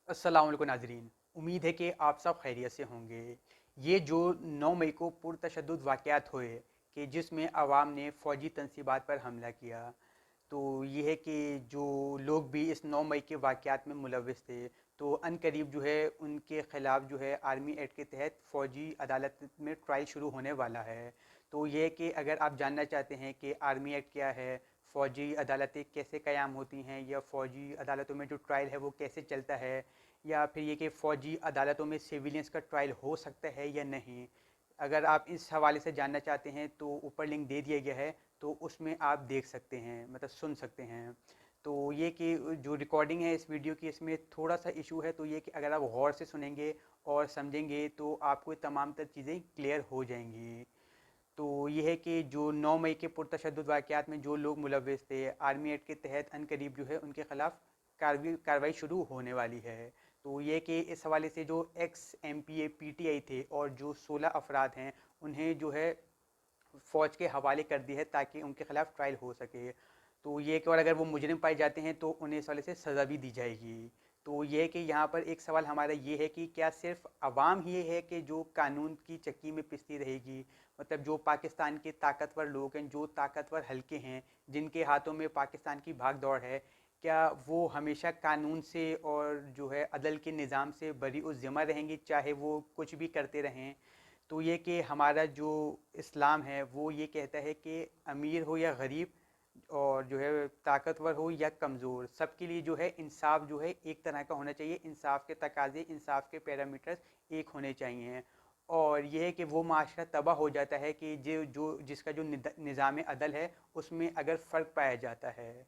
अस्सलाम वालेकुम नाज़रीन। उम्मीद है कि आप सब खैरियत से होंगे। ये जो 9 मई को पुरतशद्दुद वाक़यात हुए कि जिसमें अवाम ने फ़ौजी तनसीबात पर हमला किया, तो ये है कि जो लोग भी इस 9 मई के वाक़यात में मुलव्विस थे, तो अनकरीब जो है उनके ख़िलाफ़ जो है आर्मी एक्ट के तहत फ़ौजी अदालत में ट्रायल शुरू होने वाला है। तो ये कि अगर आप जानना चाहते हैं कि आर्मी एक्ट क्या है, फ़ौजी अदालतें कैसे क़याम होती हैं, या फ़ौजी अदालतों में जो ट्रायल है वो कैसे चलता है, या फिर ये कि फ़ौजी अदालतों में सिविलियंस का ट्रायल हो सकता है या नहीं, अगर आप इस हवाले से जानना चाहते हैं तो ऊपर लिंक दे दिया गया है, तो उसमें आप देख सकते हैं, मतलब सुन सकते हैं। तो ये कि जो रिकॉर्डिंग है इस वीडियो की, इसमें थोड़ा सा इशू है, तो ये कि अगर आप गौर से सुनेंगे और समझेंगे तो आपको तमाम तर चीज़ें क्लियर हो जाएंगी। तो ये है कि जो 9 मई के पुरतशद्दुद वाक़यात में जो लोग मुलव्विस थे, आर्मी एक्ट के तहत अनकरीब जो है उनके ख़िलाफ़ कार्रवाई शुरू होने वाली है। तो ये कि इस हवाले से जो एक्स MPA PTI थे और जो 16 अफराद हैं, उन्हें जो है फ़ौज के हवाले कर दिया है ताकि उनके ख़िलाफ़ ट्रायल हो सके। तो ये कि और अगर वो मुजरिम पाए जाते हैं तो उन्हें इस वाले से सज़ा भी दी जाएगी। तो ये है कि यहाँ पर एक सवाल हमारा ये है कि क्या सिर्फ अवाम ही है कि जो कानून की चक्की में पिसती रहेगी, मतलब जो पाकिस्तान के ताकतवर लोग हैं, जो ताकतवर हल्के हैं, जिनके हाथों में पाकिस्तान की भाग दौड़ है, क्या वो हमेशा कानून से और जो है अदल के निज़ाम से बरी उस ज़िम्मा रहेंगी, चाहे वो कुछ भी करते रहें। तो ये कि हमारा जो इस्लाम है वो ये कहता है कि अमीर हो या गरीब, और जो है ताकतवर हो या कमज़ोर, सबके लिए जो है इंसाफ जो है एक तरह का होना चाहिए। इंसाफ के तकाजे, इंसाफ के पैरामीटर्स एक होने चाहिए। और यह है कि वो माशरा तबाह हो जाता है कि जो जिसका जो निज़ाम अदल है उसमें अगर फ़र्क पाया जाता है।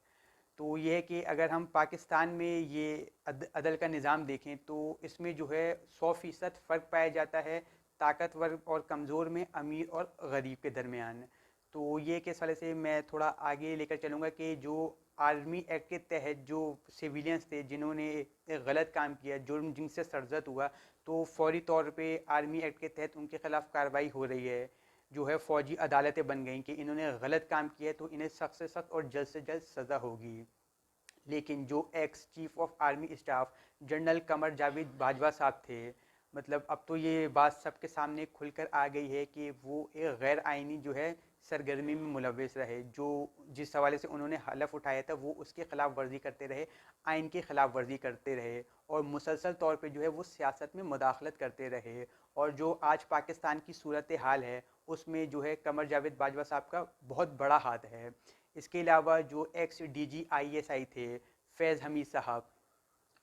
तो ये है कि अगर हम पाकिस्तान में ये अदल का निज़ाम देखें तो इसमें जो है 100% फ़र्क पाया जाता है ताकतवर और कमज़ोर में, अमीर और गरीब के दरमियान। तो ये कि इस वाले से मैं थोड़ा आगे लेकर चलूँगा कि जो आर्मी एक्ट के तहत जो सिविलियंस थे जिन्होंने एक गलत काम किया, जुर्म जिनसे सरजद हुआ, तो फौरी तौर पे आर्मी एक्ट के तहत उनके ख़िलाफ़ कार्रवाई हो रही है। जो है फ़ौजी अदालतें बन गई कि इन्होंने गलत काम किया तो इन्हें सख्त से सख्त और जल्द से जल्द सज़ा होगी। लेकिन जो ex chief of army staff general Qamar Javed Bajwa साहब थे, मतलब अब तो ये बात सबके सामने खुलकर आ गई है कि वो एक गैर आइनी जो है सरगर्मी में मुलव्विस रहे। जो जिस हवाले से उन्होंने हलफ उठाया था वो उसके ख़िलाफ़ वर्जी करते रहे, आइन की ख़िलाफ़ वर्जी करते रहे, और मुसलसल तौर पे जो है वो सियासत में मुदाखलत करते रहे। और जो आज पाकिस्तान की सूरत हाल है उसमें जो है कमर जावेद बाजवा साहब का बहुत बड़ा हाथ है। इसके अलावा जो एक्स DG ISI थे फैज़ हमीद साहब,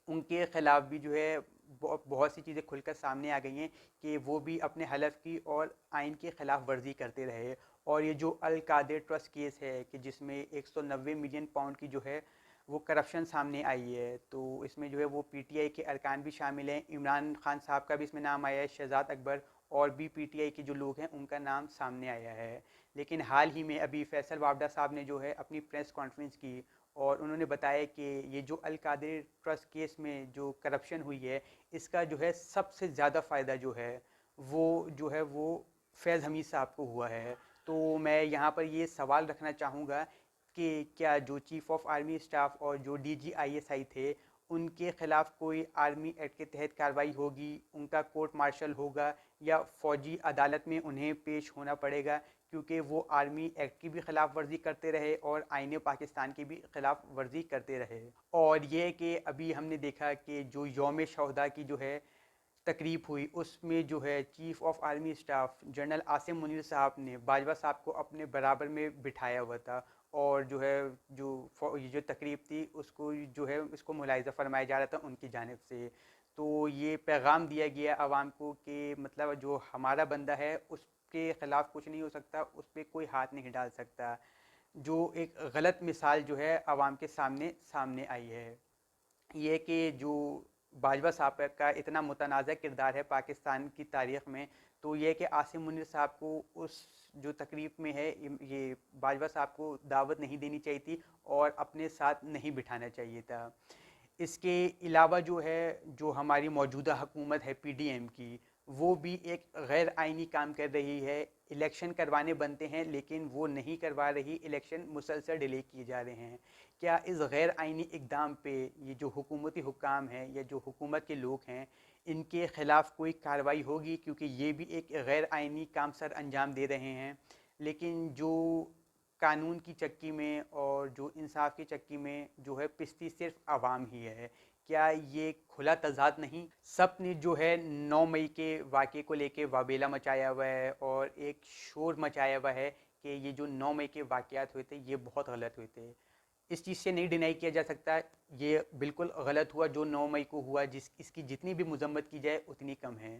उनके ख़िलाफ़ भी जो है बहुत सी चीज़ें खुलकर सामने आ गई हैं कि वो भी अपने हलफ की और आइन की ख़िलाफ़ वर्जी करते रहे। और ये जो अल कादिर ट्रस्ट केस है कि जिसमें 190 मिलियन पाउंड की जो है वो करप्शन सामने आई है, तो इसमें जो है वो PTI के अरकान भी शामिल हैं। इमरान खान साहब का भी इसमें नाम आया है, शहजाद अकबर, और भी PTI के जो लोग हैं उनका नाम सामने आया है। लेकिन हाल ही में अभी फैसल वावडा साहब ने जो है अपनी प्रेस कॉन्फ्रेंस की और उन्होंने बताया कि ये जो अल कादिर ट्रस्ट केस में जो करप्शन हुई है, इसका जो है सबसे ज़्यादा फ़ायदा जो है वो फैज़ हमीद साहब को हुआ है। तो मैं यहाँ पर ये सवाल रखना चाहूँगा कि क्या जो चीफ़ ऑफ आर्मी स्टाफ और जो DG ISI थे, उनके ख़िलाफ़ कोई आर्मी एक्ट के तहत कार्रवाई होगी, उनका कोर्ट मार्शल होगा, या फ़ौजी अदालत में उन्हें पेश होना पड़ेगा, क्योंकि वो आर्मी एक्ट की भी ख़िलाफ़ वर्जी करते रहे और आईन पाकिस्तान की भी ख़िलाफ़ वर्जी करते रहे। और ये कि अभी हमने देखा कि जो यौम शहदा की जो है तकरीब हुई, उसमें जो है chief of army staff general Asim Munir साहब ने बाजवा साहब को अपने बराबर में बिठाया हुआ था। और जो है ये जो तकरीब थी उसको जो है इसको मुलाहिज़ा फरमाया जा रहा था उनकी जानिब से। तो ये पैगाम दिया गया आवाम को कि मतलब जो हमारा बंदा है उसके ख़िलाफ़ कुछ नहीं हो सकता, उस पर कोई हाथ नहीं डाल सकता। जो एक गलत मिसाल जो है आवाम के सामने सामने आई है, ये कि जो बाजवा साहब का इतना मुतनाज़ किरदार है पाकिस्तान की तारीख़ में, तो ये कि आसिम मुनीर साहब को उस जो तकरीब में है ये बाजवा साहब को दावत नहीं देनी चाहिए थी और अपने साथ नहीं बिठाना चाहिए था। इसके अलावा जो है जो हमारी मौजूदा हुकूमत है PDM की, وہ بھی ایک غیر آئینی کام کر رہی ہے. الیکشن کروانے بنتے ہیں لیکن وہ نہیں کروا رہی, الیکشن مسلسل ڈیلے کیے جا رہے ہیں. کیا اس غیر آئینی اقدام پہ یہ جو حکومتی حکام ہیں یا جو حکومت کے لوگ ہیں ان کے خلاف کوئی کارروائی ہوگی؟ کیونکہ یہ بھی ایک غیر آئینی کام سر انجام دے رہے ہیں. لیکن جو قانون کی چکی میں اور جو انصاف کی چکی میں جو ہے پستی صرف عوام ہی ہے. کیا یہ کھلا تضاد نہیں؟ سب نے جو ہے 9 مئی کے واقعے کو لے کے وابیلا مچایا ہوا ہے اور ایک شور مچایا ہوا ہے کہ یہ جو 9 مئی کے واقعات ہوئے تھے یہ بہت غلط ہوئے تھے. اس چیز سے نہیں ڈینائی کیا جا سکتا, یہ بالکل غلط ہوا جو 9 مئی کو ہوا. اس کی جتنی بھی مذمت کی جائے اتنی کم ہے.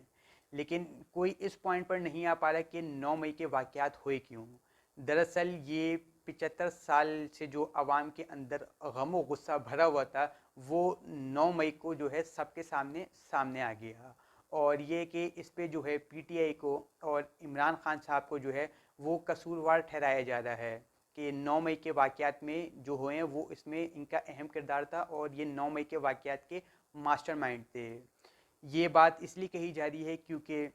لیکن کوئی اس پوائنٹ پر نہیں آ پا رہا کہ 9 مئی کے واقعات ہوئے کیوں. دراصل یہ 75 سال سے جو عوام کے اندر غم و غصہ بھرا ہوا تھا وہ 9 مئی کو جو ہے سب کے سامنے آ گیا. اور یہ کہ اس پہ جو ہے پی ٹی آئی کو اور عمران خان صاحب کو جو ہے وہ قصوروار ٹھہرایا جا رہا ہے کہ 9 مئی کے واقعات میں جو ہوئے ہیں وہ اس میں ان کا اہم کردار تھا اور یہ 9 مئی کے واقعات کے ماسٹر مائنڈ تھے. یہ بات اس لیے کہی جا رہی ہے کیونکہ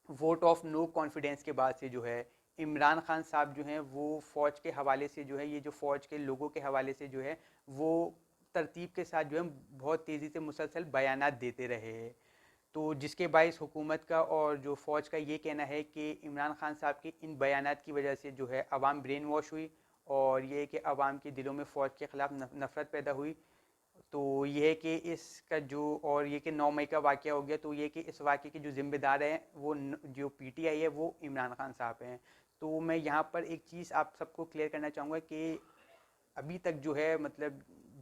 ووٹ آف نو کانفیڈنس کے بعد سے جو ہے عمران خان صاحب جو ہیں وہ فوج کے حوالے سے جو ہے یہ جو فوج کے لوگوں کے حوالے سے جو ہے وہ ترتیب کے ساتھ جو ہے بہت تیزی سے مسلسل بیانات دیتے رہے. تو جس کے باعث حکومت کا اور جو فوج کا یہ کہنا ہے کہ عمران خان صاحب کے ان بیانات کی وجہ سے جو ہے عوام برین واش ہوئی اور یہ کہ عوام کے دلوں میں فوج کے خلاف نفرت پیدا ہوئی. تو یہ ہے کہ اس کا جو اور یہ کہ 9 مئی کا واقعہ ہو گیا تو یہ کہ اس واقعے کے جو ذمہ دار ہیں وہ جو پی ٹی آئی ہے وہ عمران خان صاحب ہیں. تو میں یہاں پر ایک چیز آپ سب کو کلیئر کرنا چاہوں گا کہ ابھی تک جو ہے مطلب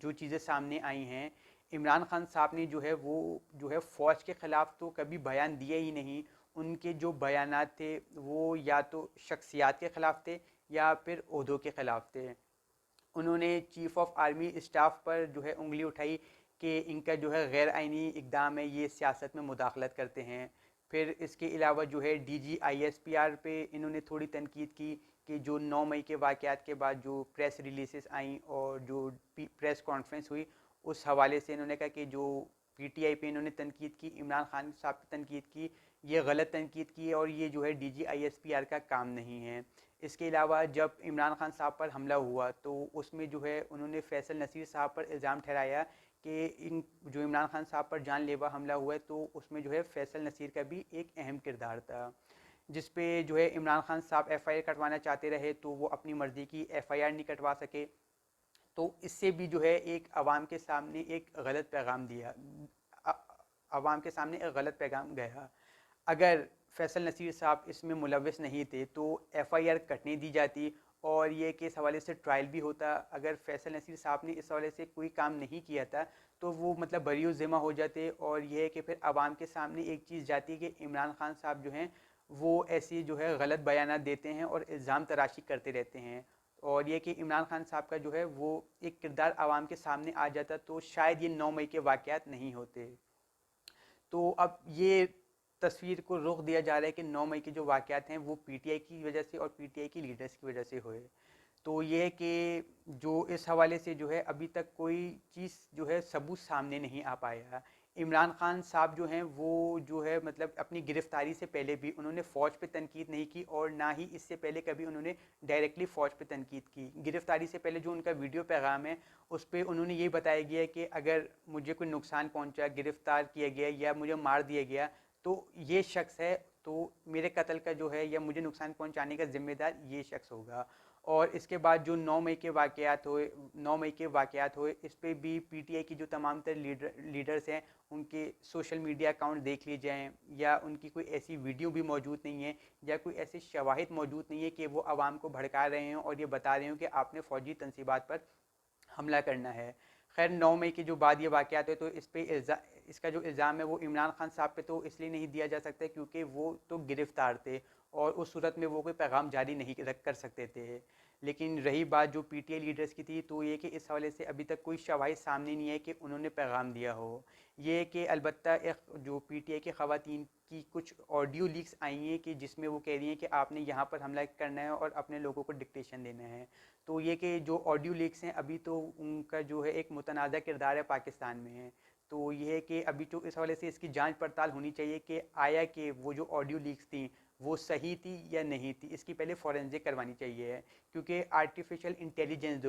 جو چیزیں سامنے آئی ہیں عمران خان صاحب نے جو ہے وہ جو ہے فوج کے خلاف تو کبھی بیان دیا ہی نہیں. ان کے جو بیانات تھے وہ یا تو شخصیات کے خلاف تھے یا پھر عہدوں کے خلاف تھے. انہوں نے چیف آف آرمی اسٹاف پر جو ہے انگلی اٹھائی کہ ان کا جو ہے غیر آئینی اقدام ہے, یہ سیاست میں مداخلت کرتے ہیں. پھر اس کے علاوہ جو ہے D G I S P R پہ انہوں نے تھوڑی تنقید کی کہ جو 9 مئی کے واقعات کے بعد جو پریس ریلیزز آئیں اور جو پریس کانفرنس ہوئی اس حوالے سے انہوں نے کہا کہ جو پی ٹی آئی پہ انہوں نے تنقید کی, عمران خان صاحب پہ تنقید کی, یہ غلط تنقید کی اور یہ جو ہے D G I S P R کا کام نہیں ہے. اس کے علاوہ جب عمران خان صاحب پر حملہ ہوا تو اس میں جو ہے انہوں نے فیصل نصیر صاحب پر الزام ٹھہرایا کہ ان جو عمران خان صاحب پر جان لیوا حملہ ہوا ہے تو اس میں جو ہے فیصل نصیر کا بھی ایک اہم کردار تھا. جس پہ جو ہے عمران خان صاحب ایف آئی آر کٹوانا چاہتے رہے تو وہ اپنی مرضی کی ایف آئی آر نہیں کٹوا سکے. تو اس سے بھی جو ہے ایک عوام کے سامنے ایک غلط پیغام دیا, عوام کے سامنے ایک غلط پیغام گیا. اگر فیصل نصیر صاحب اس میں ملوث نہیں تھے تو ایف آئی آر کٹنے دی جاتی اور یہ کہ اس حوالے سے ٹرائل بھی ہوتا. اگر فیصل نصیر صاحب نے اس حوالے سے کوئی کام نہیں کیا تھا تو وہ مطلب بری الذمہ ہو جاتے. اور یہ ہے کہ پھر عوام کے سامنے ایک چیز جاتی ہے کہ عمران خان صاحب جو ہیں وہ ایسی جو ہے غلط بیانات دیتے ہیں اور الزام تراشی کرتے رہتے ہیں. اور یہ کہ عمران خان صاحب کا جو ہے وہ ایک کردار عوام کے سامنے آ جاتا تو شاید یہ 9 مئی کے واقعات نہیں ہوتے. تو اب یہ تصویر کو رخ دیا جا رہا ہے کہ 9 مئی کے جو واقعات ہیں وہ پی ٹی آئی کی وجہ سے اور پی ٹی آئی کی لیڈرز کی وجہ سے ہوئے. تو یہ ہے کہ جو اس حوالے سے جو ہے ابھی تک کوئی چیز جو ہے ثبوت سامنے نہیں آ پایا. عمران خان صاحب جو ہیں وہ جو ہے مطلب اپنی گرفتاری سے پہلے بھی انہوں نے فوج پہ تنقید نہیں کی اور نہ ہی اس سے پہلے کبھی انہوں نے ڈائریکٹلی فوج پہ تنقید کی. گرفتاری سے پہلے جو ان کا ویڈیو پیغام ہے اس پہ انہوں نے یہ بتایا گیا کہ اگر مجھے کوئی نقصان پہنچا, گرفتار کیا گیا یا مجھے مار دیا گیا تو یہ شخص ہے, تو میرے قتل کا جو ہے یا مجھے نقصان پہنچانے کا ذمہ دار یہ شخص ہوگا. اور اس کے بعد جو 9 مئی کے واقعات ہوئے اس پہ بھی پی ٹی آئی کی جو تمام تر لیڈرز ہیں ان کے سوشل میڈیا اکاؤنٹ دیکھ لی جائیں یا ان کی کوئی ایسی ویڈیو بھی موجود نہیں ہے یا کوئی ایسے شواہد موجود نہیں ہے کہ وہ عوام کو بھڑکا رہے ہیں اور یہ بتا رہے ہوں کہ آپ نے فوجی تنصیبات پر حملہ کرنا ہے. خیر 9 مئی کے جو بعد یہ واقعات ہوئے تو اس پہ اس کا جو الزام ہے وہ عمران خان صاحب پہ تو اس لیے نہیں دیا جا سکتا کیونکہ وہ تو گرفتار تھے اور اس صورت میں وہ کوئی پیغام جاری نہیں کر سکتے تھے. لیکن رہی بات جو پی ٹی آئی لیڈرز کی تھی تو یہ کہ اس حوالے سے ابھی تک کوئی شواہد سامنے نہیں ہے کہ انہوں نے پیغام دیا ہو. یہ کہ البتہ ایک جو پی ٹی آئی کے خواتین کی کچھ آڈیو لیکس آئی ہیں کہ جس میں وہ کہہ رہی ہیں کہ آپ نے یہاں پر حملہ کرنا ہے اور اپنے لوگوں کو ڈکٹیشن دینا ہے. تو یہ کہ جو آڈیو لیکس ہیں ابھی تو ان کا جو ہے ایک متنازع کردار ہے پاکستان میں ہے. तो ये है कि अभी तो इस हवाले से इसकी जांच पड़ताल होनी चाहिए कि आया कि वो जो ऑडियो लीक्स थी वो सही थी या नहीं थी, इसकी पहले फॉरेंसिक करवानी चाहिए। क्योंकि आर्टिफिशियल इंटेलिजेंस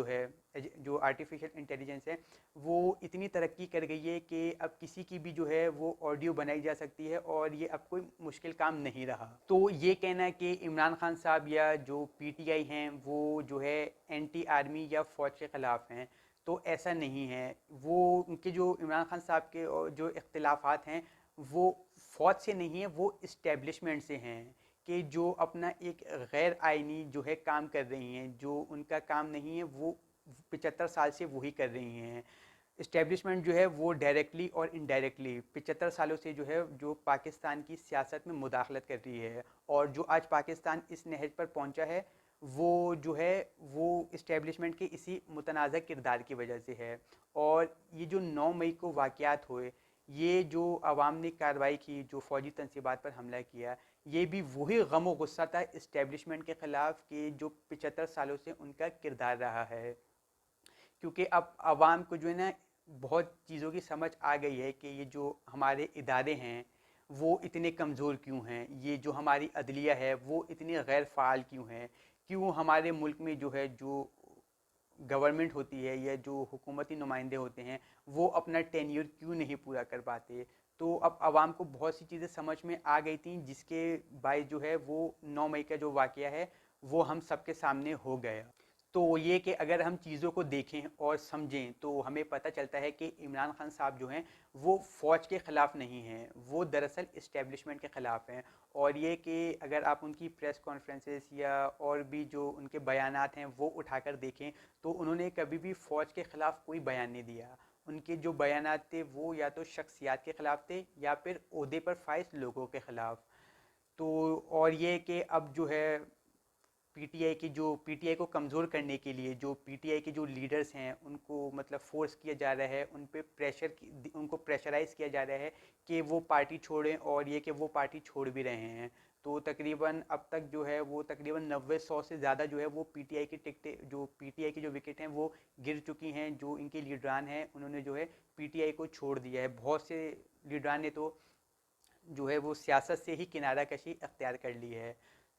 जो आर्टिफिशियल इंटेलिजेंस है वो इतनी तरक्की कर गई है कि अब किसी की भी जो है वो ऑडियो बनाई जा सकती है और ये अब कोई मुश्किल काम नहीं रहा। तो ये कहना है कि इमरान खान साहब या जो पीटीआई हैं वो जो है एंटी आर्मी या फौज के ख़िलाफ़ हैं, तो ऐसा नहीं है। वो उनके जो इमरान खान साहब के जो इख्तिलाफात हैं वो फ़ौज से नहीं है, वो इस्टेब्लिशमेंट से हैं कि जो अपना एक गैर आइनी जो है काम कर रही हैं, जो उनका काम नहीं है वो 75 साल से वही कर रही हैं। इस्टेब्लिशमेंट जो है वो डायरेक्टली और इनडायरेक्टली 75 सालों से जो है जो पाकिस्तान की सियासत में मुदाखलत कर रही है, और जो आज पाकिस्तान इस नहज पर पहुंचा है वो जो है वो इस्टेब्लिशमेंट के इसी मुतनाज़ किरदार की वजह से है। और ये जो 9 मई को वाक़यात हुए, ये जो आवाम ने कार्रवाई की, जो फ़ौजी तनसीबात पर हमला किया, ये भी वही गम व गुस्सा था इस्टेब्लिशमेंट के ख़िलाफ़ कि जो 75 सालों से उनका किरदार रहा है। क्योंकि अब आवाम को जो है ना बहुत चीज़ों की समझ आ गई है कि ये जो हमारे इदारे हैं वो इतने कमज़ोर क्यों हैं, ये जो हमारी अदलिया है वो इतनी गैर फ़ाल क्यों है, क्यों हमारे मुल्क में जो है जो गवर्नमेंट होती है या जो हुकूमती नुमाइंदे होते हैं वो अपना टेन्योर क्यों नहीं पूरा कर पाते। तो अब आवाम को बहुत सी चीज़ें समझ में आ गई थी, जिसके बायस जो है वो 9 मई का जो वाक़या है वो हम सबके सामने हो गया। तो ये कि अगर हम चीज़ों को देखें और समझें तो हमें पता चलता है कि इमरान खान साहब जो हैं वो फ़ौज के ख़िलाफ़ नहीं हैं, वो दरअसल इस्टेब्लिशमेंट के ख़िलाफ़ हैं। और ये कि अगर आप उनकी प्रेस कॉन्फ्रेंसेस या और भी जो उनके बयानात हैं वो उठाकर देखें तो उन्होंने कभी भी फ़ौज के ख़िलाफ़ कोई बयान नहीं दिया। उनके जो बयानात थे वो या तो शख्सियात के ख़िलाफ़ थे या फिर ओहदे पर फाइज लोगों के ख़िलाफ़। तो और ये कि अब जो है पीटीआई को कमज़ोर करने के लिए जो पीटीआई के जो लीडर्स हैं उनको मतलब फोर्स किया जा रहा है, उन पे उनको प्रेशराइज़ किया जा रहा है कि वो पार्टी छोड़ें, और ये कि वो पार्टी छोड़ भी रहे हैं। तो तकरीबन अब तक जो है वो तकरीबन 90-100 से ज़्यादा जो है वो पीटीआई की टिकटें जो पीटीआई की जो विकेट हैं वो गिर चुकी हैं। जो इनके लीडरान हैं उन्होंने जो है पीटीआई को छोड़ दिया है। बहुत से लीडरान ने तो जो है वो सियासत से ही किनारा कशी अख्तियार कर ली है।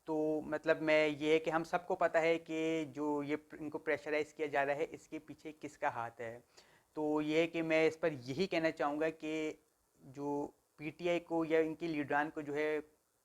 तो मतलब मैं ये है कि हम सबको पता है कि जो ये इनको प्रेशराइज़ किया जा रहा है इसके पीछे किसका हाथ है। तो ये है कि मैं इस पर यही कहना चाहूँगा कि जो पीटीआई को या इनकी लीडरान को जो है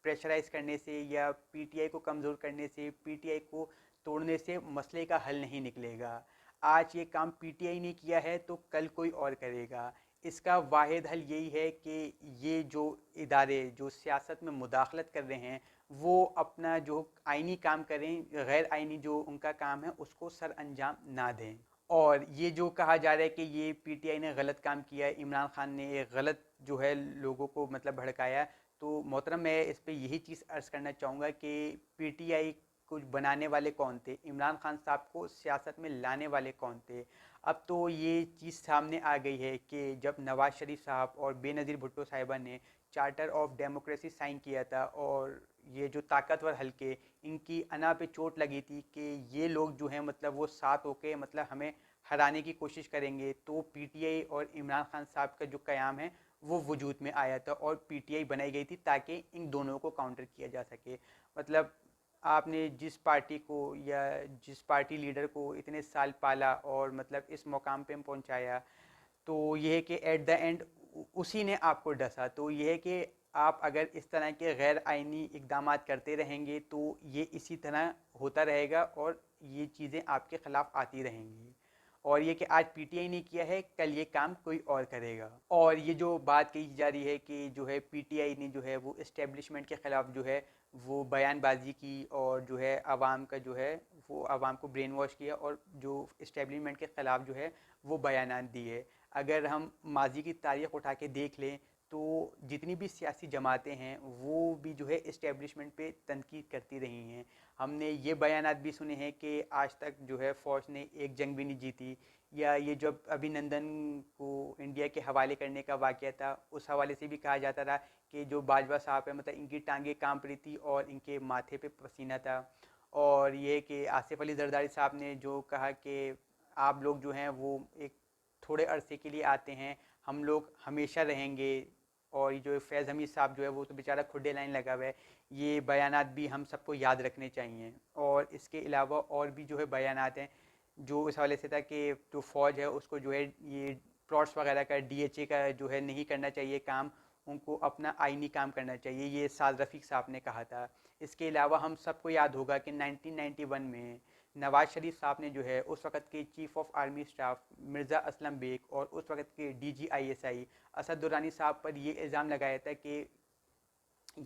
प्रेशराइज़ करने से या पीटीआई को कमज़ोर करने से, पीटीआई को तोड़ने से मसले का हल नहीं निकलेगा। आज ये काम पीटीआई ने किया है तो कल कोई और करेगा। इसका वाहिद हल यही है कि ये जो इदारे जो सियासत में मुदाखलत कर रहे हैं वो अपना जो आइनी काम करें, गैर आइनी जो उनका काम है उसको सर अंजाम ना दें। और ये जो कहा जा रहा है कि ये पीटीआई ने गलत काम किया है, इमरान खान ने एक गलत जो है लोगों को मतलब भड़काया, तो मोहतरम मैं इस पे यही चीज़ अर्ज़ करना चाहूँगा कि पीटीआई को बनाने वाले कौन थे, इमरान खान साहब को सियासत में लाने वाले कौन थे। अब तो ये चीज़ सामने आ गई है कि जब नवाज़ शरीफ साहब और बेनज़ीर भुट्टो साहिबा ने चार्टर ऑफ डेमोक्रेसी साइन किया था और ये जो ताकतवर हल्के इनकी अना पे चोट लगी थी कि ये लोग जो हैं मतलब वो साथ होके मतलब हमें हराने की कोशिश करेंगे, तो पीटीआई और इमरान खान साहब का जो क़याम है वो वजूद में आया था और पीटीआई बनाई गई थी ताकि इन दोनों को काउंटर किया जा सके। मतलब आपने जिस पार्टी को या जिस पार्टी लीडर को इतने साल पाला और मतलब इस मुकाम पे पहुंचाया, तो ये है कि एट द एंड उसी ने आपको डसा। तो ये है कि आप अगर इस तरह के गैर आइनी इकदाम करते रहेंगे तो ये इसी तरह होता रहेगा और ये चीज़ें आपके ख़िलाफ़ आती रहेंगी। और ये कि आज पीटीआई ने किया है कल ये काम कोई और करेगा। और ये जो बात कही जा रही है कि जो है पीटीआई ने जो है वो इस्टेब्लिशमेंट के ख़िलाफ़ जो है वो बयानबाजी की और जो है आवाम का जो है वो आवाम को ब्रेन वॉश किया और जो इस्टेब्लिशमेंट के ख़िलाफ़ जो है वो बयानात दिए। अगर हम माजी की तारीख़ उठा के देख लें तो जितनी भी सियासी जमातें हैं वो भी जो है इस्टेब्लिशमेंट पे तनकीद करती रही हैं। हमने ये बयानात भी सुने हैं कि आज तक जो है फ़ौज ने एक जंग भी नहीं जीती, या ये जब अभिनंदन को इंडिया के हवाले करने का वाक़या था उस हवाले से भी कहा जाता रहा कि जो बाजवा साहब है मतलब इनकी टांगें कांप रही थी और इनके माथे पे पसीना था। और ये कि आसिफ अली जरदारी साहब ने जो कहा कि आप लोग जो हैं वो एक थोड़े अरसे के लिए आते हैं, ہم لوگ ہمیشہ رہیں گے. اور جو فیض حمید صاحب جو ہے وہ تو بیچارہ کھڈے لائن لگا ہوا ہے, یہ بیانات بھی ہم سب کو یاد رکھنے چاہیے. اور اس کے علاوہ اور بھی جو ہے بیانات ہیں جو اس حوالے سے تھا کہ جو فوج ہے اس کو جو ہے یہ پلاٹس وغیرہ کا DHA کا جو ہے نہیں کرنا چاہیے کام, ان کو اپنا آئینی کام کرنا چاہیے, یہ سعد رفیق صاحب نے کہا تھا. اس کے علاوہ ہم سب کو یاد ہوگا کہ 1991 میں نواز شریف صاحب نے جو ہے اس وقت کے chief of army staff Mirza Aslam Beg اور اس وقت کے DGISI اسد درانی صاحب پر یہ الزام لگایا تھا کہ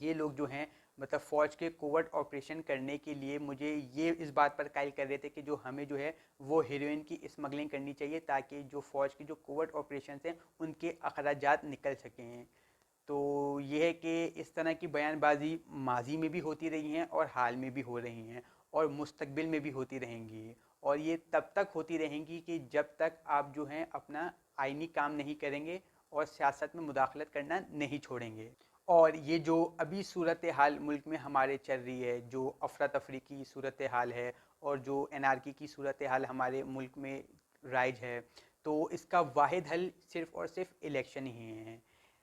یہ لوگ جو ہیں مطلب فوج کے کوورٹ آپریشن کرنے کے لیے مجھے یہ اس بات پر قائل کر رہے تھے کہ جو ہمیں جو ہے وہ ہیروئن کی اسمگلنگ کرنی چاہیے تاکہ جو فوج کی جو کوورٹ آپریشنز ہیں ان کے اخراجات نکل سکیں. تو یہ ہے کہ اس طرح کی بیان بازی ماضی میں بھی ہوتی رہی ہیں اور حال میں بھی ہو رہی ہیں اور مستقبل میں بھی ہوتی رہیں گی, اور یہ تب تک ہوتی رہیں گی کہ جب تک آپ جو ہیں اپنا آئینی کام نہیں کریں گے اور سیاست میں مداخلت کرنا نہیں چھوڑیں گے. اور یہ جو ابھی صورتحال ملک میں ہمارے چل رہی ہے, جو افراتفری کی صورتحال ہے اور جو انارکی کی صورتحال ہمارے ملک میں رائج ہے, تو اس کا واحد حل صرف اور صرف الیکشن ہی ہیں.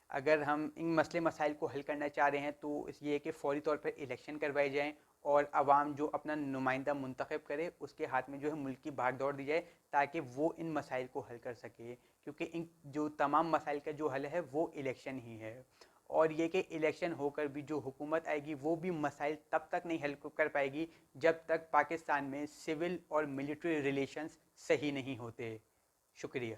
اگر ہم ان مسئلے مسائل کو حل کرنا چاہ رہے ہیں تو اس یہ ہے کہ فوری طور پر الیکشن کروائے جائیں اور عوام جو اپنا نمائندہ منتخب کرے اس کے ہاتھ میں جو ہے ملک کی بھاگ دوڑ دی جائے تاکہ وہ ان مسائل کو حل کر سکے, کیونکہ ان جو تمام مسائل کا جو حل ہے وہ الیکشن ہی ہے. اور یہ کہ الیکشن ہو کر بھی جو حکومت آئے گی وہ بھی مسائل تب تک نہیں حل کر پائے گی جب تک پاکستان میں سول اور ملٹری ریلیشنز صحیح نہیں ہوتے. شکریہ.